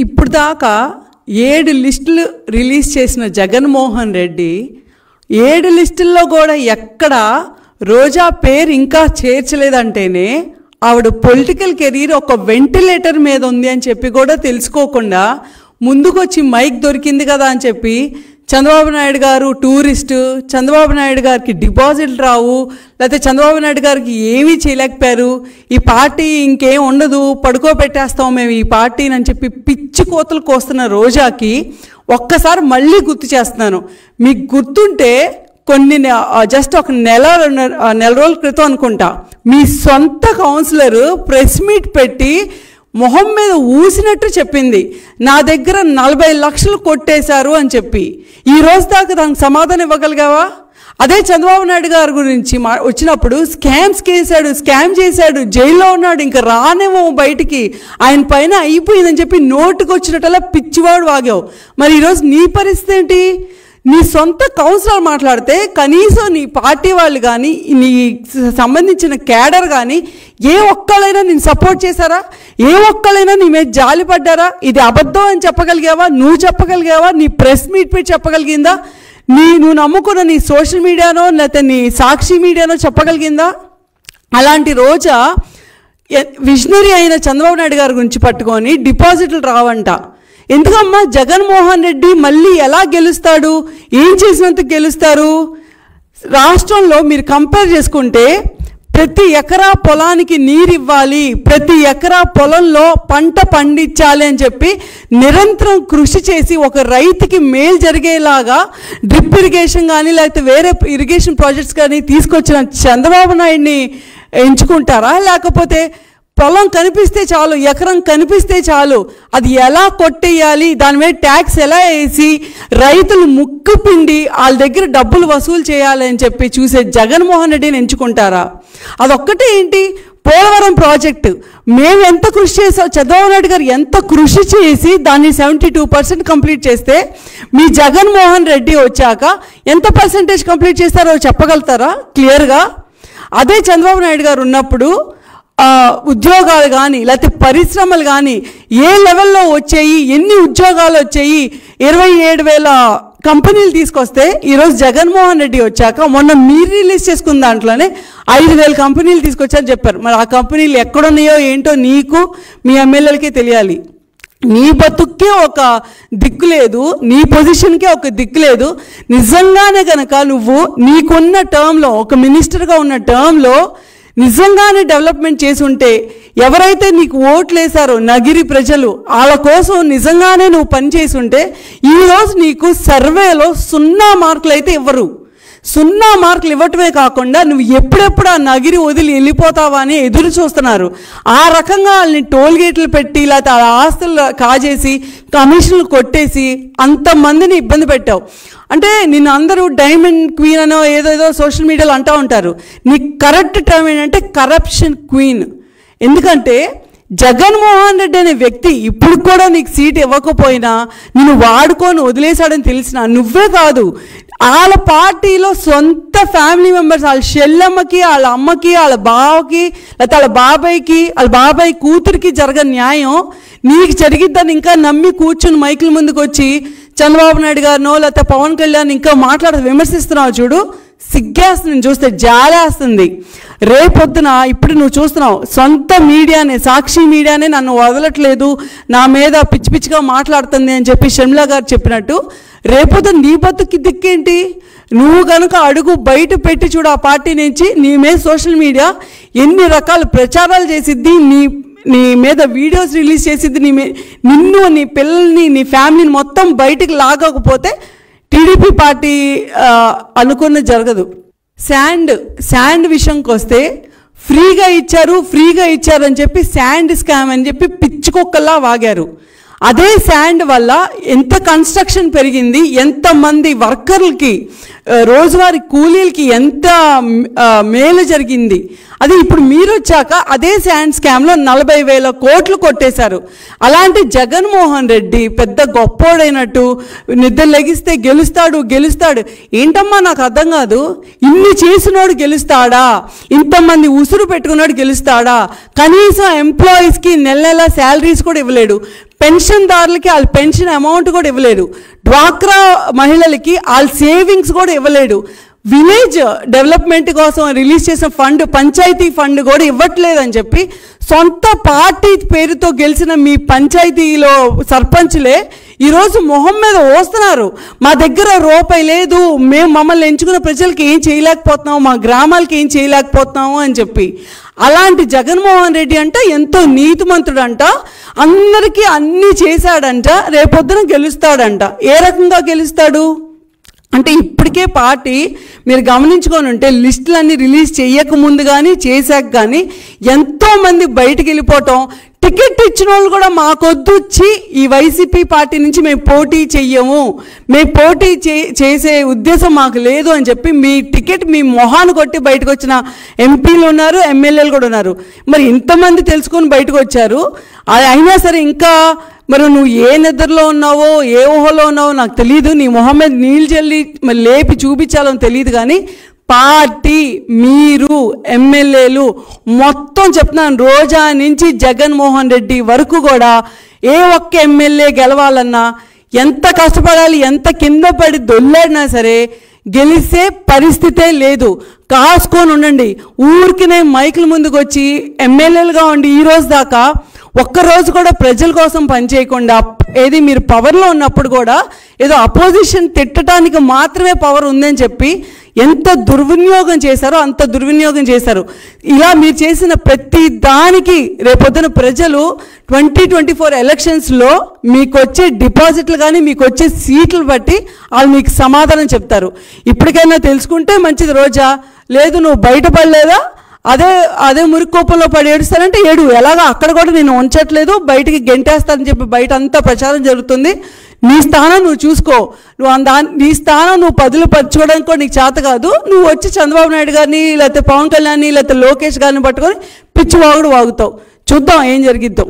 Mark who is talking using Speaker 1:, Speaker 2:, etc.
Speaker 1: ఇప్పుడు దాకా 7 లిస్టులు రిలీజ్ చేసిన జగన్మోహన్ రెడ్డి 7 లిస్టుల్లో కూడా ఎక్కడ రోజా పేరు ఇంకా చేర్చలేదంటేనే ఆవిడ పొలిటికల్ కెరీర్ ఒక వెంటిలేటర్ మీద ఉంది అని చెప్పి కూడా తెలుసుకోకుండా ముందుకొచ్చి మైక్ దొరికింది కదా అని చెప్పి చంద్రబాబు నాయుడు గారు టూరిస్టు, చంద్రబాబు నాయుడు గారికి డిపాజిట్లు రావు, లేకపోతే చంద్రబాబు నాయుడు గారికి ఏమీ చేయలేకపోయారు, ఈ పార్టీ ఇంకేం ఉండదు, పడుకోబెట్టేస్తాం మేము ఈ పార్టీని అని చెప్పి పిచ్చి కోతలు కోస్తున్న రోజాకి ఒక్కసారి మళ్ళీ గుర్తు చేస్తున్నాను. మీకు గుర్తుంటే జస్ట్ ఒక నెల రోజుల క్రితం అనుకుంటా మీ సొంత కౌన్సిలర్ ప్రెస్ మీట్ పెట్టి మొహం మీద ఊసినట్టు చెప్పింది, నా దగ్గర 40 లక్షలు కొట్టేశారు అని చెప్పి. ఈ రోజు దాకా దానికి సమాధానం ఇవ్వగలిగావా? అదే చంద్రబాబు నాయుడు గారి గురించి వచ్చినప్పుడు స్కామ్ చేశాడు, జైల్లో ఉన్నాడు, ఇంకా రానేమో బయటికి, ఆయన పైన అయిపోయిందని చెప్పి నోటుకు వచ్చినట్టలా పిచ్చివాడు వాగావు. మరి ఈరోజు నీ పరిస్థితి ఏంటి? నీ సొంత కౌన్సిలర్ మాట్లాడితే కనీసం నీ పార్టీ వాళ్ళు కానీ నీ సంబంధించిన క్యాడర్ కానీ ఏ ఒక్కళ్ళైనా నేను సపోర్ట్ చేశారా? ఏ ఒక్కళ్ళైనా నీ మీద జాలి పడ్డారా? ఇది అబద్ధం అని చెప్పగలిగావా? నువ్వు చెప్పగలిగావా? నీ ప్రెస్ మీట్ పెట్టి చెప్పగలిగిందా? నువ్వు నమ్ముకున్న నీ సోషల్ మీడియానో లేకపోతే నీ సాక్షి మీడియానో చెప్పగలిగిందా? అలాంటి రోజా విజనరీ అయిన చంద్రబాబు నాయుడు గారి గురించి పట్టుకొని డిపాజిట్లు రావంట. ఎందుకమ్మా జగన్మోహన్ రెడ్డి మళ్ళీ ఎలా గెలుస్తాడు? ఏం చేసినంత గెలుస్తారు? రాష్ట్రంలో మీరు కంపేర్ చేసుకుంటే ప్రతి ఎకరా పొలానికి నీరు ఇవ్వాలి, ప్రతి ఎకరా పొలంలో పంట పండించాలి అని చెప్పి నిరంతరం కృషి చేసి ఒక రైతుకి మేలు జరిగేలాగా డ్రిప్ ఇరిగేషన్ కానీ లేకపోతే వేరే ఇరిగేషన్ ప్రాజెక్ట్స్ కానీ తీసుకొచ్చిన చంద్రబాబు నాయుడిని ఎంచుకుంటారా? లేకపోతే పొలం కనిపిస్తే చాలు, ఎకరం కనిపిస్తే చాలు, అది ఎలా కొట్టేయాలి, దాని మీద ట్యాక్స్ ఎలా వేసి రైతులు ముక్కు పిండి వాళ్ళ దగ్గర డబ్బులు వసూలు చేయాలి అని చెప్పి చూసే జగన్మోహన్ రెడ్డిని ఎంచుకుంటారా? అదొక్కటే ఏంటి? పోలవరం ప్రాజెక్టు మేము ఎంత కృషి చేసాం, చంద్రబాబు నాయుడు గారు ఎంత కృషి చేసి దాన్ని 72% కంప్లీట్ చేస్తే మీ జగన్మోహన్ రెడ్డి వచ్చాక ఎంత పర్సెంటేజ్ కంప్లీట్ చేస్తారో చెప్పగలుగుతారా క్లియర్గా? అదే చంద్రబాబు నాయుడు గారు ఉన్నప్పుడు ఉద్యోగాలు కానీ లేకపోతే పరిశ్రమలు కానీ ఏ లెవెల్లో వచ్చాయి, ఎన్ని ఉద్యోగాలు వచ్చాయి, 27,000 కంపెనీలు తీసుకొస్తే ఈరోజు జగన్మోహన్ రెడ్డి వచ్చాక మొన్న మీరు రిలీజ్ చేసుకున్న దాంట్లోనే 5,000 కంపెనీలు తీసుకొచ్చారని చెప్పారు. మరి ఆ కంపెనీలు ఎక్కడున్నాయో ఏంటో నీకు మీ ఎమ్మెల్యేలకే తెలియాలి. నీ బతుక్కే ఒక దిక్కు లేదు, నీ పొజిషన్కే ఒక దిక్కు లేదు. నిజంగానే కనుక నువ్వు నీకున్న టర్మ్లో ఒక మినిస్టర్గా ఉన్న టర్మ్లో నిజంగానే డెవలప్మెంట్ చేసి ఉంటే ఎవరైతే నీకు ఓట్లు వేశారో నగిరి ప్రజలు వాళ్ళ కోసం నిజంగానే నువ్వు పనిచేసి ఉంటే ఈరోజు నీకు సర్వేలో 0 మార్కులు అయితే ఇవ్వరు. 0 మార్కులు ఇవ్వటమే కాకుండా నువ్వు ఎప్పుడెప్పుడు ఆ నగిరి వదిలి వెళ్ళిపోతావా అని ఎదురు చూస్తున్నారు. ఆ రకంగా వాళ్ళని టోల్ గేట్లు పెట్టి లేకపోతే ఆ ఆస్తులు కాజేసి కమిషన్లు కొట్టేసి అంతమందిని ఇబ్బంది పెట్టావు. అంటే నిన్ను అందరూ డైమండ్ క్వీన్ అనో ఏదేదో సోషల్ మీడియాలో అంటూ ఉంటారు. నీ కరెక్ట్ టర్మ్ ఏంటంటే కరప్షన్ క్వీన్. ఎందుకంటే జగన్మోహన్ రెడ్డి అనే వ్యక్తి ఇప్పుడు కూడా నీకు సీట్ ఇవ్వకపోయినా నిన్ను వాడుకొని వదిలేశాడని తెలిసినా నువ్వే కాదు వాళ్ళ పార్టీలో సొంత ఫ్యామిలీ మెంబర్స్, వాళ్ళ చెల్లెమ్మకి, వాళ్ళ అమ్మకి, వాళ్ళ బావకి, లేకపోతే వాళ్ళ బాబాయ్కి, వాళ్ళ బాబాయ్ కూతురికి జరగని న్యాయం నీకు జరిగిద్దని ఇంకా నమ్మి కూర్చుని మైకుల ముందుకు వచ్చి చంద్రబాబు నాయుడు గారినో లేకపోతే పవన్ కళ్యాణ్ ఇంకా విమర్శిస్తున్నావు చూడు, సిగ్గేస్తుంది. చూస్తే జాలేస్తుంది. రేపొద్దున ఇప్పుడు నువ్వు చూస్తున్నావు సొంత మీడియానే, సాక్షి మీడియానే నన్ను వదలట్లేదు, నా మీద పిచ్చి పిచ్చిగా మాట్లాడుతుంది అని చెప్పి షర్మిల గారు చెప్పినట్టు రేపొద్దున నీ బతుకి దిక్కేంటి? నువ్వు కనుక అడుగు బయట పెట్టి చూడు ఆ పార్టీ నుంచి, నీ మీద సోషల్ మీడియా ఎన్ని రకాల ప్రచారాలు చేసిద్ది, నీ మీద వీడియోస్ రిలీజ్ చేసిద్ది, నిన్ను నీ పిల్లల్ని నీ ఫ్యామిలీని మొత్తం బయటికి లాగకపోతే టీడీపీ పార్టీ అనుకున్న జరగదు. శాండ్ విషయంకి వస్తే ఫ్రీగా ఇచ్చారు అని చెప్పి శాండ్ స్కామ్ అని చెప్పి పిచ్చుకొక్కల్లా వాగారు. అదే శాండ్ వల్ల ఎంత కన్స్ట్రక్షన్ పెరిగింది, ఎంతమంది వర్కర్లకి రోజువారీ కూలీలకి ఎంత మేలు జరిగింది. అది ఇప్పుడు మీరు వచ్చాక అదే శాండ్ స్కామ్లో 40,000 కోట్లు కొట్టేశారు. అలాంటి జగన్మోహన్ రెడ్డి పెద్ద గొప్పోడైనట్టు నిద్ర లెగిస్తే గెలుస్తాడు ఏంటమ్మా నాకు అర్థం కాదు. ఇన్ని చేసినోడు గెలుస్తాడా? ఇంతమంది ఉసురు పెట్టుకున్నాడు గెలుస్తాడా? కనీసం ఎంప్లాయీస్కి నెల శాలరీస్ కూడా ఇవ్వలేడు. పెన్షన్దారులకి వాళ్ళ పెన్షన్ అమౌంట్ కూడా ఇవ్వలేడు. డ్వాక్రా మహిళలకి వాళ్ళ సేవింగ్స్ కూడా ఇవ్వలేడు. విలేజ్ డెవలప్మెంట్ కోసం రిలీజ్ చేసిన ఫండ్, పంచాయతీ ఫండ్ కూడా ఇవ్వట్లేదని చెప్పి సొంత పార్టీ పేరుతో గెలిచిన మీ పంచాయతీలో సర్పంచ్లే ఈరోజు మొహం మీద వస్తున్నారు. మా దగ్గర రూపాయి లేదు, మేము మమ్మల్ని ఎంచుకున్న ప్రజలకి ఏం చేయలేకపోతున్నాము, మా గ్రామాలకి ఏం చేయలేకపోతున్నాము అని చెప్పి. అలాంటి జగన్మోహన్ రెడ్డి అంట ఎంతో నీతిమంతుడంట, అందరికీ అన్నీ చేశాడంట, రేపొద్దున గెలుస్తాడంట. ఏ రకంగా గెలుస్తాడు అంటే ఇప్పటికే పార్టీ మీరు గమనించుకొని ఉంటే లిస్టులన్నీ రిలీజ్ చేయకముందు కానీ చేశాక కానీ ఎంతోమంది బయటికి వెళ్ళిపోవటం, టికెట్ ఇచ్చిన వాళ్ళు కూడా మాకొద్దు వచ్చి ఈ వైసీపీ పార్టీ నుంచి మేము పోటీ చెయ్యము, మేము పోటీ చేసే ఉద్దేశం మాకు లేదు అని చెప్పి మీ టికెట్ మీ మొహాన్ని కొట్టి బయటకు వచ్చిన ఎంపీలు ఉన్నారు, ఎమ్మెల్యేలు కూడా ఉన్నారు. మరి ఇంతమంది తెలుసుకొని బయటకు వచ్చారు. అయినా సరే ఇంకా మరి నువ్వు ఏ నిద్రలో ఉన్నావో ఏ ఊహలో ఉన్నావో నాకు తెలియదు. నీ మొహం మీద నీళ్ళు చల్లి మరి లేపి చూపించాలని తెలియదు. కానీ పార్టీ, మీరు, ఎమ్మెల్యేలు మొత్తం చెప్తున్నాను, రోజా నుంచి జగన్మోహన్ రెడ్డి వరకు కూడా ఏ ఒక్క ఎమ్మెల్యే గెలవాలన్నా ఎంత కష్టపడాలి, ఎంత కింద పడి దొల్లాడినా సరే గెలిచే పరిస్థితే లేదు. కాసుకొని ఉండండి. ఊరికినే మైకుల ముందుకు వచ్చి ఎమ్మెల్యేలుగా ఉండి ఈ రోజు దాకా ఒక్కరోజు కూడా ప్రజల కోసం పనిచేయకుండా, ఏది మీరు పవర్లో ఉన్నప్పుడు కూడా ఏదో అపోజిషన్ తిట్టడానికి మాత్రమే పవర్ ఉందని చెప్పి ఎంత దుర్వినియోగం చేశారో అంత దుర్వినియోగం చేశారు. ఇలా మీరు చేసిన ప్రతి దానికి రేపొద్దున ప్రజలు 2024 ఎలక్షన్స్లో మీకు వచ్చే డిపాజిట్లు కానీ మీకు వచ్చే సీట్లు బట్టి వాళ్ళు మీకు సమాధానం చెప్తారు. ఇప్పటికైనా తెలుసుకుంటే మంచిది. రోజా లేదు నువ్వు బయటపడలేదా, అదే మురికోపంలో పడి ఏడుస్తానంటే ఏడు, ఎలాగా అక్కడ కూడా నేను ఉంచట్లేదు, బయటికి గెంటేస్తానని చెప్పి బయట అంతా ప్రచారం జరుగుతుంది. నీ స్థానం నువ్వు చూసుకో, నీ స్థానం నువ్వు పదులు పరచుకోవడానికి కూడా నీకు చేత కాదు. నువ్వు వచ్చి చంద్రబాబు నాయుడు గారిని లేకపోతే పవన్ కళ్యాణ్ని లేకపోతే లోకేష్ గారిని పట్టుకొని పిచ్చి వాగుతావు. చూద్దాం ఏం జరిగిద్దాం.